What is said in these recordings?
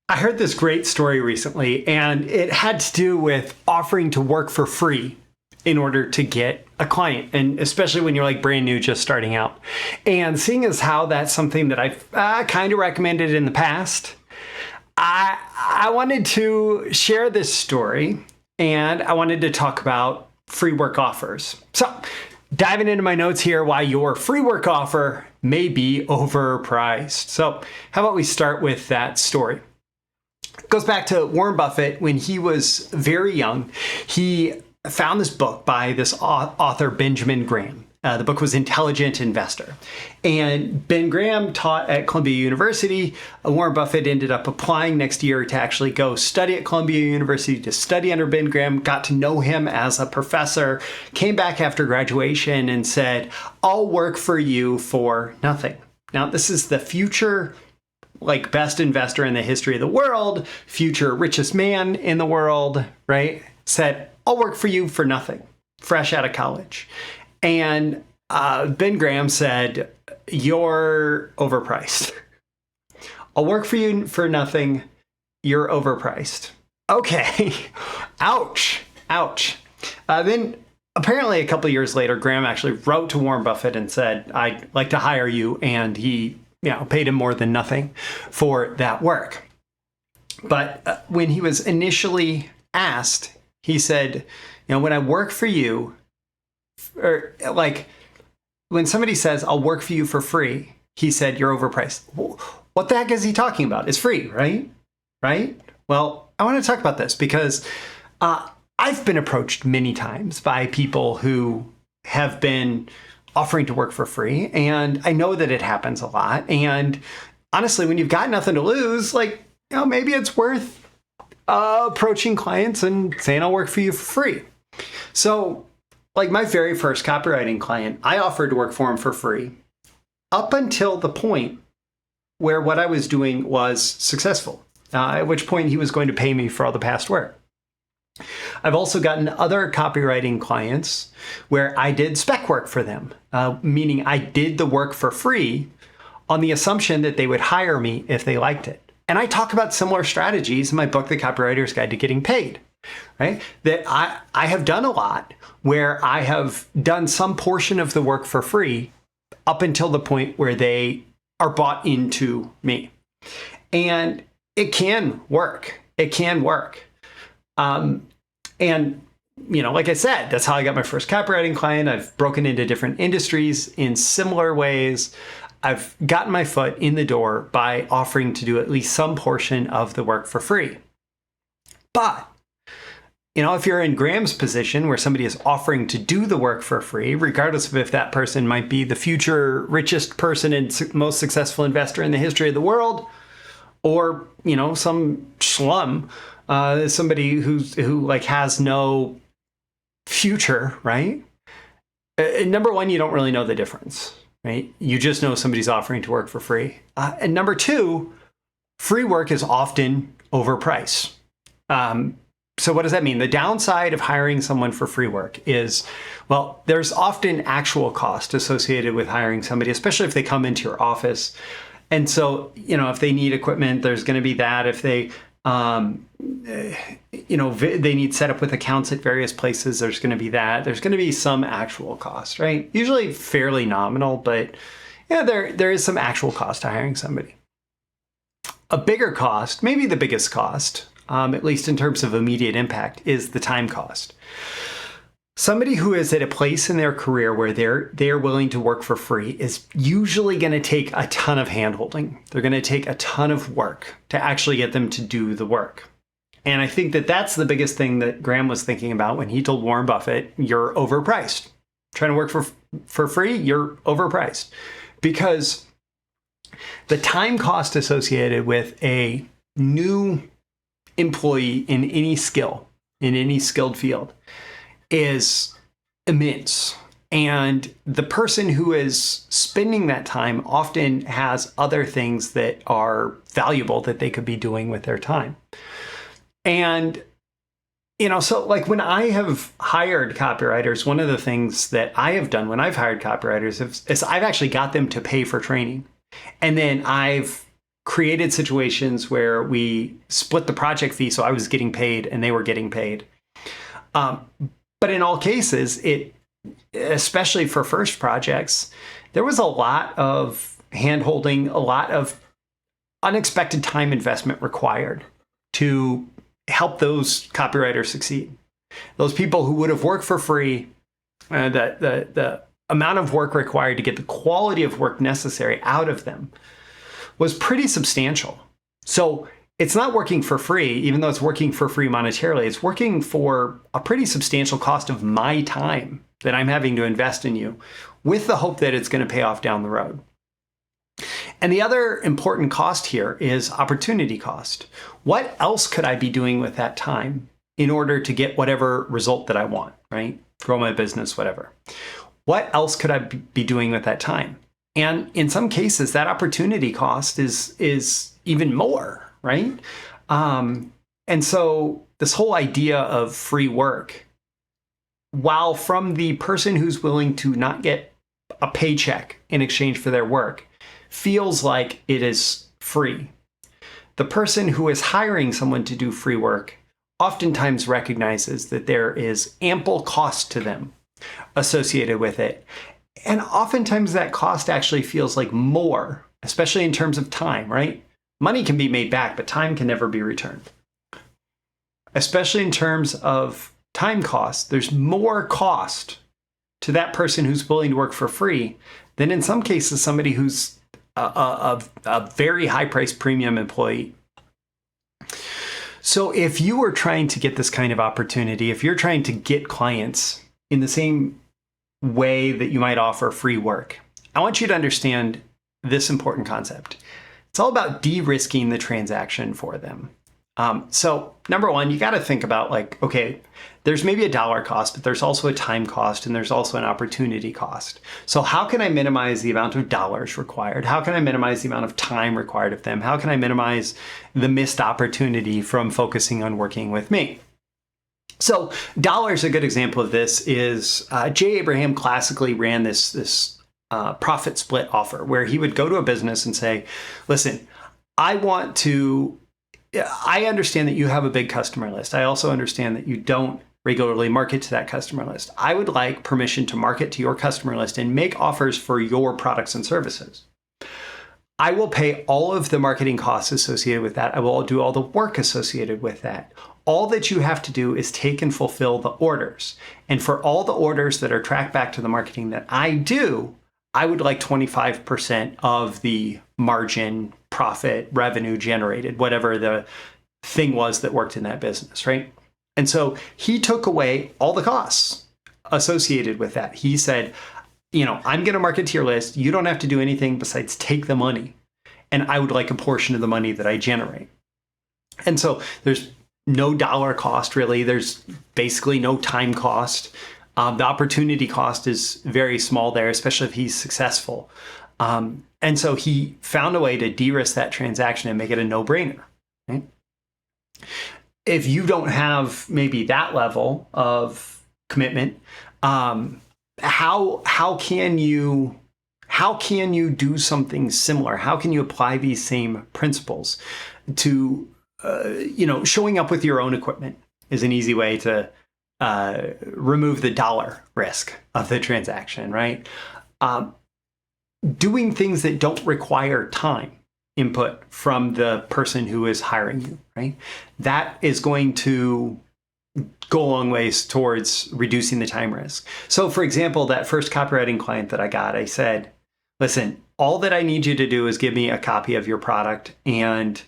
I heard this great story recently, and it had to do with offering to work for free in order to get a client, and especially when you're like brand new, just starting out. And seeing as how that's something that I've kind of recommended in the past, I wanted to share this story, and I wanted to talk about free work offers. So diving into my notes here, why your free work offer may be overpriced. So how about we start with that story? It goes back to Warren Buffett. When he was very young, he found this book by this author, Benjamin Graham. The book was Intelligent Investor. And Ben Graham taught at Columbia University. Warren Buffett ended up applying next year to actually go study at Columbia University to study under Ben Graham, got to know him as a professor, came back after graduation and said, "I'll work for you for nothing." Now, this is the future best investor in the history of the world, future richest man in the world, right? Said, "I'll work for you for nothing," fresh out of college. And Ben Graham said, "You're overpriced. I'll work for you for nothing. You're overpriced." Okay. Ouch. Ouch. Then apparently a couple of years later, Graham actually wrote to Warren Buffett and said, "I'd like to hire you." And he paid him more than nothing for that work. But when he was initially asked, he said, "When I work for you," or when somebody says, "I'll work for you for free," he said, "You're overpriced." What the heck is he talking about? It's free, right? Right? Well, I want to talk about this because I've been approached many times by people who have been offering to work for free. And I know that it happens a lot. And honestly, when you've got nothing to lose, maybe it's worth approaching clients and saying, "I'll work for you for free." So my very first copywriting client, I offered to work for him for free up until the point where what I was doing was successful, at which point he was going to pay me for all the past work. I've also gotten other copywriting clients where I did spec work for them, meaning I did the work for free on the assumption that they would hire me if they liked it. And I talk about similar strategies in my book, The Copywriter's Guide to Getting Paid, right? That I have done a lot where I have done some portion of the work for free up until the point where they are bought into me. And it can work. It can work. Like I said, that's how I got my first copywriting client. I've broken into different industries in similar ways. I've gotten my foot in the door by offering to do at least some portion of the work for free. But, if you're in Graham's position where somebody is offering to do the work for free, regardless of if that person might be the future richest person and most successful investor in the history of the world, or, some schlum, somebody who has no future, right? Number one, you don't really know the difference, right? You just know somebody's offering to work for free. And number two, free work is often overpriced. So what does that mean? The downside of hiring someone for free work is, there's often actual cost associated with hiring somebody, especially if they come into your office. And so, if they need equipment, there's going to be that. If they they need set up with accounts at various places, there's going to be that. There's going to be some actual cost, right? Usually fairly nominal, but there is some actual cost to hiring somebody. A bigger cost, maybe the biggest cost, at least in terms of immediate impact, is the time cost. Somebody who is at a place in their career where they're willing to work for free is usually going to take a ton of handholding. They're going to take a ton of work to actually get them to do the work. And I think that that's the biggest thing that Graham was thinking about when he told Warren Buffett, "You're overpriced. Trying to work for free, you're overpriced." Because the time cost associated with a new employee in any skilled field is immense. And the person who is spending that time often has other things that are valuable that they could be doing with their time. And, so when I have hired copywriters, one of the things that I have done when I've hired copywriters is I've actually got them to pay for training. And then I've created situations where we split the project fee, so I was getting paid and they were getting paid. But in all cases, especially for first projects, there was a lot of hand-holding, a lot of unexpected time investment required to help those copywriters succeed. Those people who would have worked for free, the amount of work required to get the quality of work necessary out of them was pretty substantial. So it's not working for free, even though it's working for free monetarily. It's working for a pretty substantial cost of my time that I'm having to invest in you, with the hope that it's going to pay off down the road. And the other important cost here is opportunity cost. What else could I be doing with that time in order to get whatever result that I want, right? Grow my business, whatever. What else could I be doing with that time? And in some cases, that opportunity cost is even more, right? And so this whole idea of free work, while from the person who's willing to not get a paycheck in exchange for their work, feels like it is free, the person who is hiring someone to do free work oftentimes recognizes that there is ample cost to them associated with it. And oftentimes that cost actually feels like more, especially in terms of time, right? Money can be made back, but time can never be returned. Especially in terms of time cost, there's more cost to that person who's willing to work for free than in some cases somebody who's a very high-priced premium employee. So if you are trying to get this kind of opportunity, if you're trying to get clients in the same way that you might offer free work, I want you to understand this important concept. It's all about de-risking the transaction for them. So number one, you got to think about like, okay, there's maybe a dollar cost, but there's also a time cost and there's also an opportunity cost. So how can I minimize the amount of dollars required? How can I minimize the amount of time required of them? How can I minimize the missed opportunity from focusing on working with me? So dollars, a good example of this is Jay Abraham classically ran this profit split offer where he would go to a business and say, listen, I understand that you have a big customer list. I also understand that you don't regularly market to that customer list. I would like permission to market to your customer list and make offers for your products and services. I will pay all of the marketing costs associated with that. I will do all the work associated with that. All that you have to do is take and fulfill the orders. And for all the orders that are tracked back to the marketing that I do, I would like 25% of the margin, profit, revenue generated, whatever the thing was that worked in that business, right? And so he took away all the costs associated with that. He said, I'm going to market to your list. You don't have to do anything besides take the money. And I would like a portion of the money that I generate. And so there's no dollar cost, really. There's basically no time cost. The opportunity cost is very small there, especially if he's successful. And so he found a way to de-risk that transaction and make it a no-brainer. Right? If you don't have maybe that level of commitment, how can you do something similar? How can you apply these same principles to showing up with your own equipment is an easy way to remove the dollar risk of the transaction, right? Doing things that don't require time input from the person who is hiring you, right? That is going to go a long ways towards reducing the time risk. So for example, that first copywriting client that I got, I said, listen, all that I need you to do is give me a copy of your product, and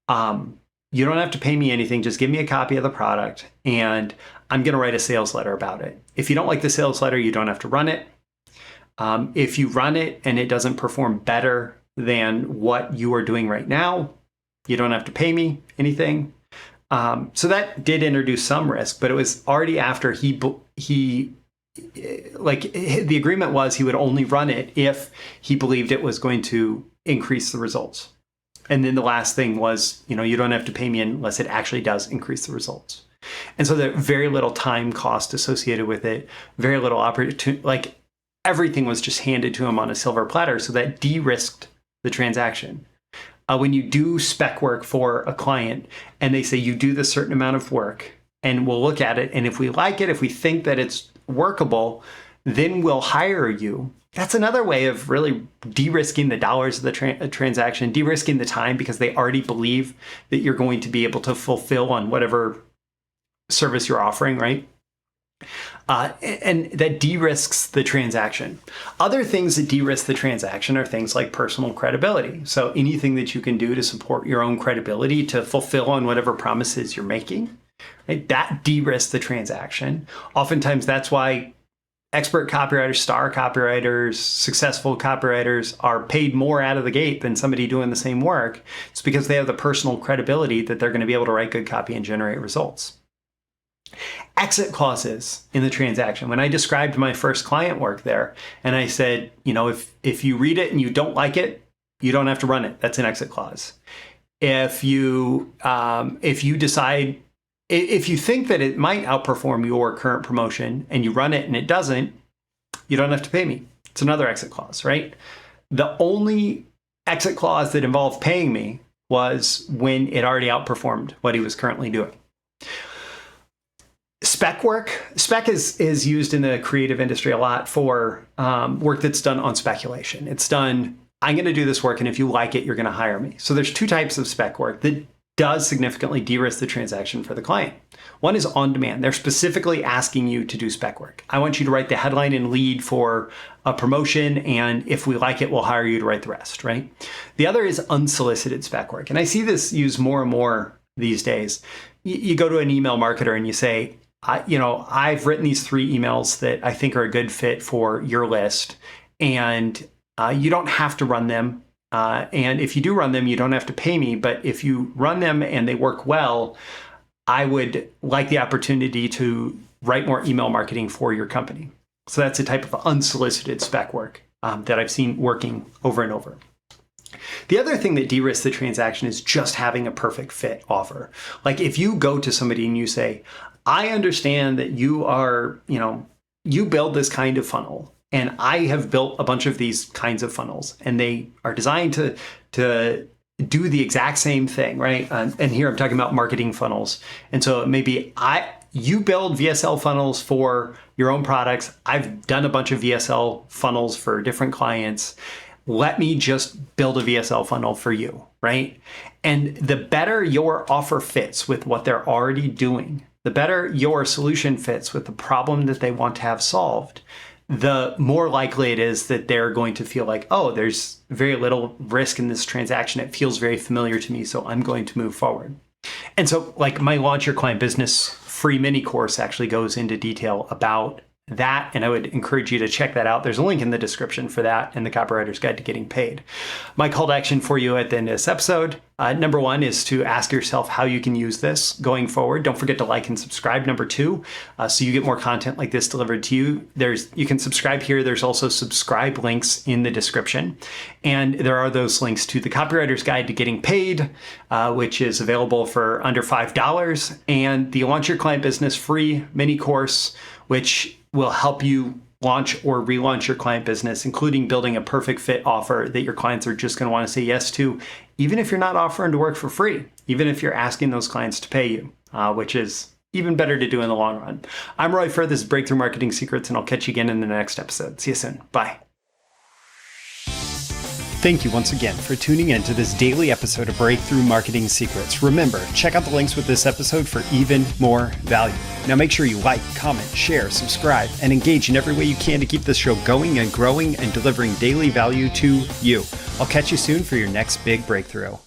you don't have to pay me anything. Just give me a copy of the product and I'm going to write a sales letter about it. If you don't like the sales letter, you don't have to run it. If you run it and it doesn't perform better than what you are doing right now, you don't have to pay me anything. So that did introduce some risk, but it was already after the agreement was he would only run it if he believed it was going to increase the results. And then the last thing was, you don't have to pay me unless it actually does increase the results. And so there's very little time cost associated with it, very little opportunity, everything was just handed to him on a silver platter. So that de-risked the transaction. when you do spec work for a client and they say you do this certain amount of work and we'll look at it. And if we like it, if we think that it's workable, then we'll hire you. That's another way of really de-risking the dollars of the transaction, de-risking the time, because they already believe that you're going to be able to fulfill on whatever service you're offering, right? And that de-risks the transaction. Other things that de-risk the transaction are things like personal credibility. So anything that you can do to support your own credibility to fulfill on whatever promises you're making, right? That de-risks the transaction. Oftentimes that's why expert copywriters, star copywriters, successful copywriters are paid more out of the gate than somebody doing the same work. It's because they have the personal credibility that they're going to be able to write good copy and generate results. Exit clauses in the transaction. When I described my first client work there, and I said, if you read it and you don't like it, you don't have to run it. That's an exit clause. If you decide, if you think that it might outperform your current promotion and you run it and it doesn't, you don't have to pay me. It's another exit clause, right? The only exit clause that involved paying me was when it already outperformed what he was currently doing. Spec work. Spec is used in the creative industry a lot for work that's done on speculation. It's done, I'm going to do this work, and if you like it, you're going to hire me. So there's two types of spec work that does significantly de-risk the transaction for the client. One is on demand. They're specifically asking you to do spec work. I want you to write the headline and lead for a promotion, and if we like it, we'll hire you to write the rest, right? The other is unsolicited spec work. And I see this used more and more these days. You go to an email marketer and you say, I've written these 3 emails that I think are a good fit for your list, and you don't have to run them. And if you do run them, you don't have to pay me. But if you run them and they work well, I would like the opportunity to write more email marketing for your company. So that's a type of unsolicited spec work that I've seen working over and over. The other thing that de-risks the transaction is just having a perfect fit offer. Like if you go to somebody and you say, I understand that you are, you build this kind of funnel, and I have built a bunch of these kinds of funnels, and they are designed to do the exact same thing, right? And here I'm talking about marketing funnels. And so maybe you build VSL funnels for your own products. I've done a bunch of VSL funnels for different clients. Let me just build a VSL funnel for you, right? And the better your offer fits with what they're already doing, the better your solution fits with the problem that they want to have solved, the more likely it is that they're going to feel like, oh, there's very little risk in this transaction. It feels very familiar to me, so I'm going to move forward. And so like my Launch Your Client Business free mini course actually goes into detail about that, and I would encourage you to check that out. There's a link in the description for that and the Copywriter's Guide to Getting Paid. My call to action for you at the end of this episode, number 1 is to ask yourself how you can use this going forward. Don't forget to like and subscribe. Number 2, so you get more content like this delivered to you. You can subscribe here. There's also subscribe links in the description. And there are those links to the Copywriter's Guide to Getting Paid, which is available for under $5, and the Launch Your Client Business free mini course, which will help you launch or relaunch your client business, including building a perfect fit offer that your clients are just going to want to say yes to, even if you're not offering to work for free, even if you're asking those clients to pay you, which is even better to do in the long run. I'm Roy Furr. This is Breakthrough Marketing Secrets, and I'll catch you again in the next episode. See you soon. Bye. Thank you once again for tuning in to this daily episode of Breakthrough Marketing Secrets. Remember, check out the links with this episode for even more value. Now make sure you like, comment, share, subscribe, and engage in every way you can to keep this show going and growing and delivering daily value to you. I'll catch you soon for your next big breakthrough.